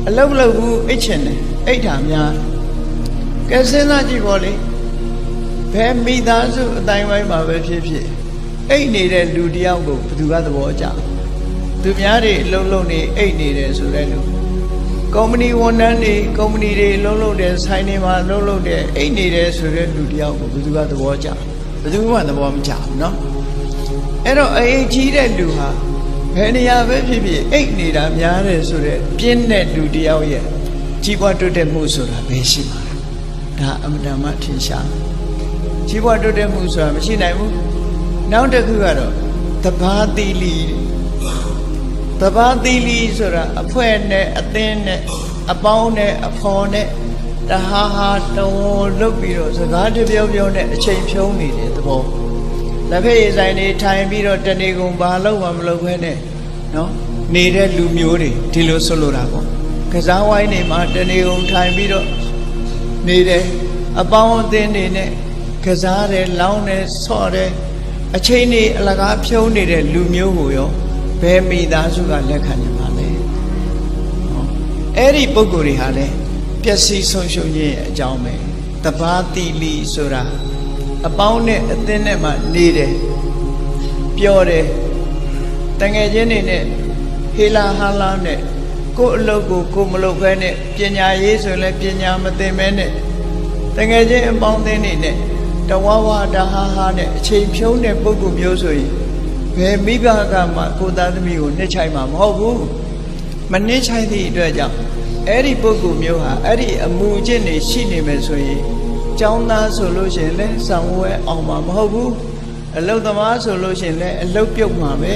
အလုပ်လုပ်ဘူးအိတ်ချင်တယ်အိတ်ထာများကဲစဉ်းစားကြည့်ပေါ့လေဘယ်မိသားစုအတိုင်းဝိုင်းမှာပဲဖြစ်ဖြစ်အိတ်နေတဲ့လူတယောက်ကိုဘယ်သူကသဘောကျသူများတွေအလုပ်လုပ်နေအိတ်နေတယ်ဆိုတဲ့လူကုမ္ပဏီဝန်ထမ်းတွေကုမ္ပဏီတွေလုံးလုံးတဲ့ဆိုင်တွေမှာလုံးလုံးတဲ့အိတ်နေတယ်ဆိုတဲ့လူတယောက်ကိုဘယ်သူကသဘောကျဘယ်သူမှသဘောမကျဘူးเนาะအဲ့တော့အိတ်ကြီးတဲ့လူဟာဘယ်နေရာပဲဖြစ်ဖြစ်အိတ်နေတာများတယ်ဆိုတဲ့ပြင်းတဲ့လူတယောက်ရဲ့ကြီးပွားတိုးတက်မှုဆိုတာပဲရှိမှာဒါအမှန်တမ်းထင်ရှားကြီးပွားတိုးတက်မှုဆိုတာမရှိနိုင်ဘူးနောက်တစ်ခုကတော့တဘာသီလီတဘာသီလီဆိုတာအဖွဲနဲ့အသင်းနဲ့အပေါင်းနဲ့အဖော်နဲ့တဟာဟာတော်လုတ်ပြီးတော့စကားတပြောပြောနဲ့အချိန်ဖြုံးနေတဲ့သဘောလက်ဖက်ရည်ဆိုင်တွေထိုင်ပြီးတော့တနေကုန်ဘာလို့မှမလုပ်ခဲနဲ့နော်နေတဲ့လူမျိုးတွေဒီလိုဆိုလိုတာပေါ့ကစားဝိုင်းတွေမှာတနေကုန်ထိုင်ပြီးတော့နေတယ်အပေါင်းအသင်းတွေနဲ့ကစားတယ်လောင်းတယ်ဆော့တယ်အချိန်တွေအလကားဖြုံးနေတဲ့လူမျိုးကိုရောဘယ်မိသားစုကလက်ခံနေပါလဲအဲ့ဒီပုံကိုယ်တွေဟာလည်းပျက်စီးဆုံးရှုံးခြင်းရဲ့အကြောင်းပဲတဘာတိလီဆိုတာအပေါင်းနဲ့အသင်းနဲ့မှနေတယ်ပျော်တယ်တငယ်ချင်းတွေနဲ့ဟေလာဟာလာနဲ့ကိုယ်အလုပ်ကိုမလုပ်ဘဲနဲ့ပညာရေးဆိုလည်းပညာမသင်ဘဲနဲ့တငယ်ချင်းအပေါင်းအသင်းတွေနဲ့တဝဝတဟာဟာနဲ့အချိန်ဖြုံးတဲ့ပုဂ္ဂိုလ်မျိုးဆိုရင်ဘယ်မိဘကမှကိုသားသမီးကိုနှိမ့်ချိုင်မှာမဟုတ်ဘူးမနှိမ့်ချိုင်သည့်အတွက်ကြောင့်အဲ့ဒီပုဂ္ဂိုလ်မျိုးဟာအဲ့ဒီအမှုအကျင့်တွေရှိနေမယ်ဆိုရင်ကျောင်းသားဆိုလို့ရှိရင်လည်းဆောင်ဝဲအောင်မှာမဟုတ်ဘူးအလုတ်သမားဆိုလို့ရှိရင်လည်းအလုတ်ပြုတ်မှာပဲ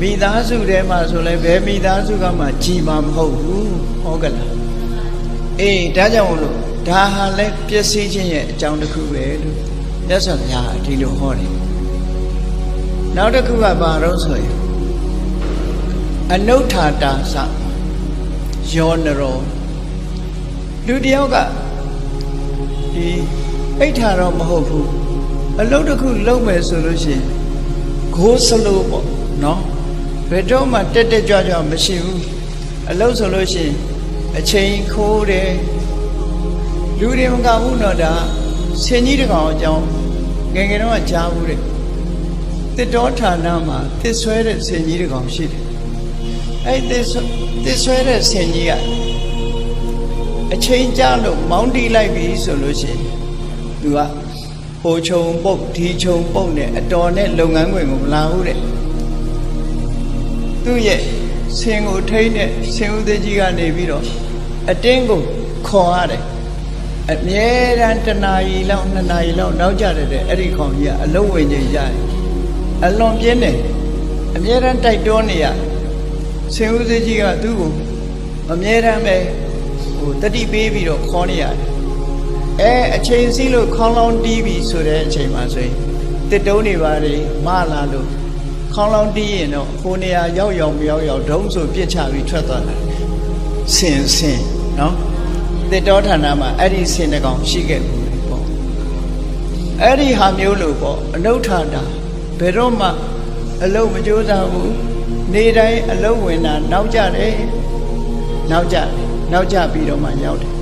မိသားစုထဲမှာဆိုလည်းဘယ်မိသားစုကမှကြီးမှာမဟုတ်ဘူးဟုတ်ကလားအေးဒါကြောင့်မို့လို့ဒါဟာလည်းပျက်စီးခြင်းရဲ့အကြောင်းတစ်ခုပဲလို့မြတ်စွာဘုရားဒီလိုဟောတယ်နောက်တစ်ခုကဘာလို့ဆိုရင်အနုဋ္ဌာတာသယောနရောလူတယောက်ကဒီအိဋ္ဌာတော့မဟုတ်ဘူးအလုပ်တစ်ခုလုပ်မယ်ဆိုလို့ရှိရင်ဂိုးစလိုးပေါ့နော်ဘယ်တော့မှတက်တက်ကြွကြွမရှိဘူးအလုပ်ဆိုလို့ရှိရင်အချိန်ခိုးတယ်လူတွေမကဘူးတော့ဒါဆင်ကြီးတကောင်အကြောင်းငယ်ငယ်တော့ကြားဘူးတဲ့တစ်တော်ဌာနမှာတစ်ဆွဲတဲ့ဆင်ကြီးတကောင်ရှိတယ်အဲ့တစ်ဆွဲတဲ့ဆင်ကြီးကအချိန်ကြာလို့မောင်းတီးလိုက်ပြီဆိုလို့ရှိရင်သူကဟိုခြုံပုတ်ဒီခြုံပုတ်နဲ့အတော်နဲ့လုပ်ငန်းခွင်ကိုမလာဘူးတဲ့သူ့ရဲ့ဆင်ကိုထိန်းတဲ့ဆင်ဦးသေးကြီးကနေပြီးတော့အတင်းကိုခေါ်ရတယ်အမြဲတမ်း1နာရီလောက်2နာရီလောက်နောက်ကျတဲ့အဲ့ဒီခေါင်ကြီးကအလုံးဝင်ချိန်ရတယ်အလွန်ပြင်းတယ်အမြဲတမ်းတိုက်တွန်းနေရဆင်ဦးသေးကြီးကသူ့ကိုအမြဲတမ်းပဲဟိုတတိပေးပြီးတော့ခေါ်နေရတယ်အချိန်စီးလို့ခေါင်းလောင်းတီးပြီဆိုတဲ့အချိန်မှာဆိုရင်တစ်တုံးနေပါလေမလာလို့ခေါင်းလောင်းတီးရင်တော့ဟိုနေရာရောက်မရောက်ဒုံးဆိုပြစ်ချပြီးထွက်သွားတယ်ဆင်နော်တစ်တော်ဌာနမှာအဲ့ဒီဆင်တကောင်ရှိခဲ့ဘူးပေါ့အဲ့ဒီဟာမျိုးလို့ပေါ့အနုဋ္ဌာတာဘယ်တော့မှအလုံးမကြိုးစားဘူးနေတိုင်းအလုံးဝင်တာနောက်ကြတယ်နောက်ကြပြီးတော့မှရောက်တယ်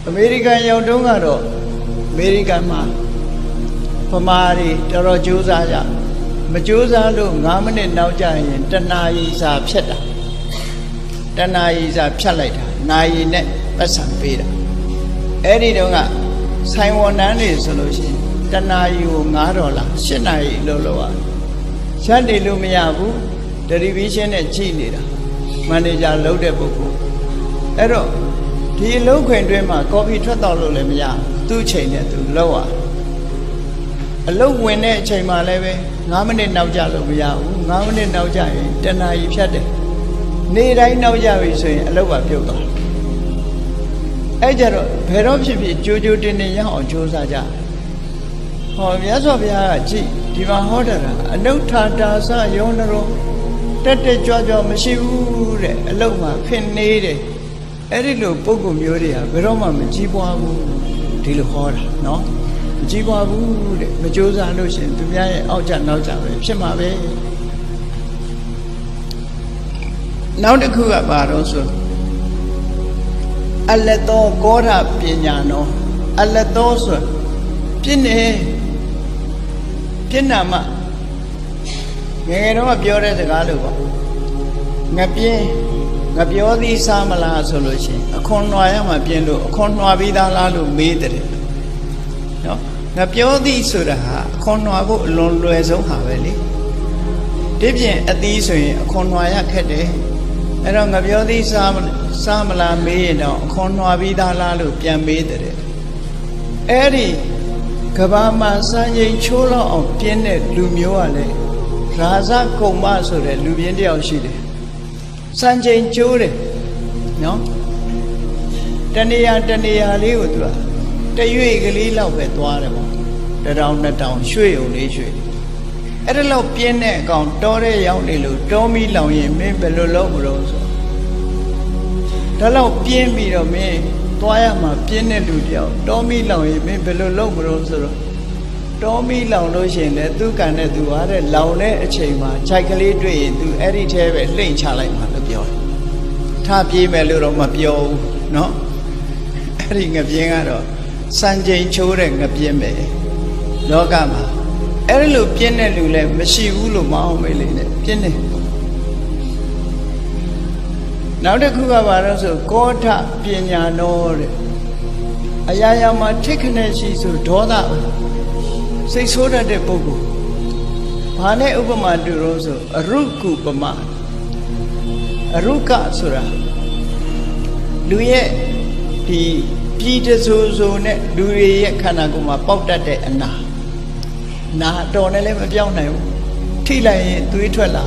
အမေရိကန်ရောက်တုန်းကတော့အမေရိကန်မှာဗမာတွေတော်တော်ကြိုးစားကြမကြိုးစားလို့9မိနစ်နောက်ကြရင်တနာရီစာဖြတ်တာတနာရီစာဖြတ်လိုက်တာနာရီနဲ့ပတ်စံပေးတာအဲ့ဒီတုန်းကဆိုင်ဝန်ထမ်းတွေဆိုလို့ရှိရင်တနာရီကို$5 8နာရီလို့ရက်နေလို့မရဘူးတယ်လီဗီရှင်းနဲ့ကြည့်နေတာမန်နေဂျာလုပ်တဲ့ပုဂ္ဂိုလ်အဲ့တော့ဒီအလုပ်ခွင်တွင်းမှာကော်ဖီထွက်တော့လို့လည်းမရသူ့အချိန်နဲ့သူလောက်ရအလုပ်ဝင်တဲ့အချိန်မှာလည်းပဲ9မိနစ်နောက်ကျလို့မရဘူး9မိနစ်နောက်ကျရင်တနာရီဖြတ်တယ်နေတိုင်းနောက်ကျပြီဆိုရင်အလုပ်ကပြုတ်သွားအဲ့ကြတော့ဘယ်တော့ဖြစ်ဖြစ်ကြိုတင်ရအောင်ကြိုးစားကြဟောမြတ်စွာဘုရားကကြည့်ဒီမှာဟောတာအနုဋ္ဌာတာသယောနရောတက်ကြွမရှိဘူးတဲ့အလုပ်မှာဖင်နေတယ်အဲ့ဒီလိုပုဂ္ဂိုလ်မျိုးတွေကဘယ်တော့မှမကြီးပွားဘူးဒီလိုဟောတာနော်မကြီးပွားဘူးတဲ့မကြိုးစားလို့ရှင်သူများရဲ့အောက်ကျနောက်ကျပဲဖြစ်မှာပဲနောက်တစ်ခုကဘာတော့ဆို အလတောကောဓပညာနောအလတောဆိုပြင်းနေပြင်းနာမငယ်ငယ်တော့ပြောတဲ့စကားလို့ပေါ့ငပြင်းငပြောသည်စားမလားဆိုလို့ရှိရင်အခွန်နွားရမှာပြင်းလို့အခွန်နွားပြီးသားလားလို့မေးတယ်နော်ငပြောသည်ဆိုတာဟာအခွန်နွားကိုအလွန်လွယ်ဆုံးဟာပဲလေဒီပြင်အသီးဆိုရင်အခွန်နွားရခက်တယ်အဲ့တော့ငပြောသည်စားမလားမေးရင်တော့အခွန်နွားပြီးသားလားလို့ပြန်မေးတယ်အဲ့ဒီကဘာမှာစံချိန်ချိုးလောက်အောင်ပြင်းတဲ့လူမျိုးကလည်းရာဇကုံမဆိုတဲ့လူပြင်းတယောက်ရှိတယ်စံချိန်ချိုးတယ်နော်တနေရာလေးကိုသူကတရွေ့ကလေးလောက်ပဲသွားတယ်ပေါ့1000 2000ရွှေ့ုံလေးရွှေ့အဲ့ဒါလောက်ပြင်းတဲ့အကောင်တောထဲရောက်နေလို့တောမီလောင်ရင်မင်းဘယ်လိုလုပ်မလို့ဆိုဒါလောက်ပြင်းပြီးတော့မင်းသွားရမှာပြင်းတဲ့လူတယောက်တောမီလောင်ရင်မင်းဘယ်လိုလုပ်မလို့ဆိုတော့တောမီလောင်လို့ရှိရင်လည်းသူကန်တဲ့သူဟာတဲ့လောင်တဲ့အချိန်မှာခြိုက်ကလေးတွေ့ရင်သူအဲ့ဒီထဲပဲလှိမ့်ချလိုက်မှာလို့ပြောတယ်ထပြေးမယ်လို့တော့မပြောဘူးเนาะအဲ့ဒီငပြင်းကတော့စံချိန်ချိုးတဲ့ငပြင်းပဲလောကမှာအဲ့ဒီလိုပြင်းတဲ့လူလည်းမရှိဘူးလို့မအောင်မေးလေနဲ့ပြင်းတယ်နောက်တစ်ခုကဘာလို့ဆိုကောဋပညာနောတဲ့အရာရာမှာထိခနဲ့ရှိဆိုဒေါသစိတ်ဆိုးတတ်တဲ့ပုဂ္ဂိုလ်ဘာနဲ့ဥပမာတူလို့ဆိုအရုကုပမာအရုကဆိုတာလူရဲ့ဒီပြည်တဆိုနဲ့လူတွေရဲ့ခန္ဓာကိုယ်မှာပေါက်တတ်တဲ့အနာတော်နဲ့လည်းမပြောင်းနိုင်ဘူးထိလိုက်ရင်သွေးထွက်လာ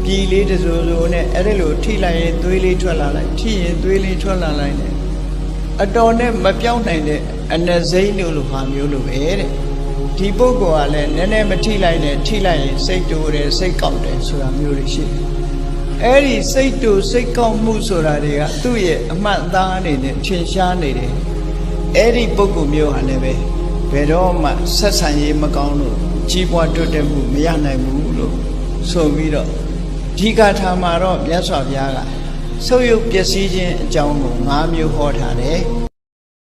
ပြည်လေးတဆိုနဲ့အဲ့ဒီလိုထိလိုက်ရင်သွေးလေးထွက်လာလိုက်ထိရင်သွေးလေးထွက်လာလိုက်တယ်အတော်နဲ့မပြောင်းနိုင်တဲ့အနစိမ့်လို့လိုဟာမျိုးလိုပဲတဲ့ဒီပုဂ္ဂိုလ်ကလည်းနည်းနည်းမထိလိုက်နဲ့ထိလိုက်ရင်စိတ်တူတယ်စိတ်ကောက်တယ်ဆိုတာမျိုးတွေရှိတယ်အဲ့ဒီစိတ်တူစိတ်ကောက်မှုဆိုတာတွေကသူ့ရဲ့အမှတ်သားအနေနဲ့ထင်ရှားနေတယ်အဲ့ဒီပုဂ္ဂိုလ်မျိုးဟာလည်းပဲဘယ်တော့မှဆက်ဆံရေးမကောင်းလို့ကြီးပွားတိုးတက်မှုမရနိုင်ဘူးလို့ဆိုပြီးတော့ဒီကထာမှာတော့မြတ်စွာဘုရားကဆုပ်ယုပ်ပျက်စီးခြင်းအကြောင်းကို၅မျိုးဟောထားတယ်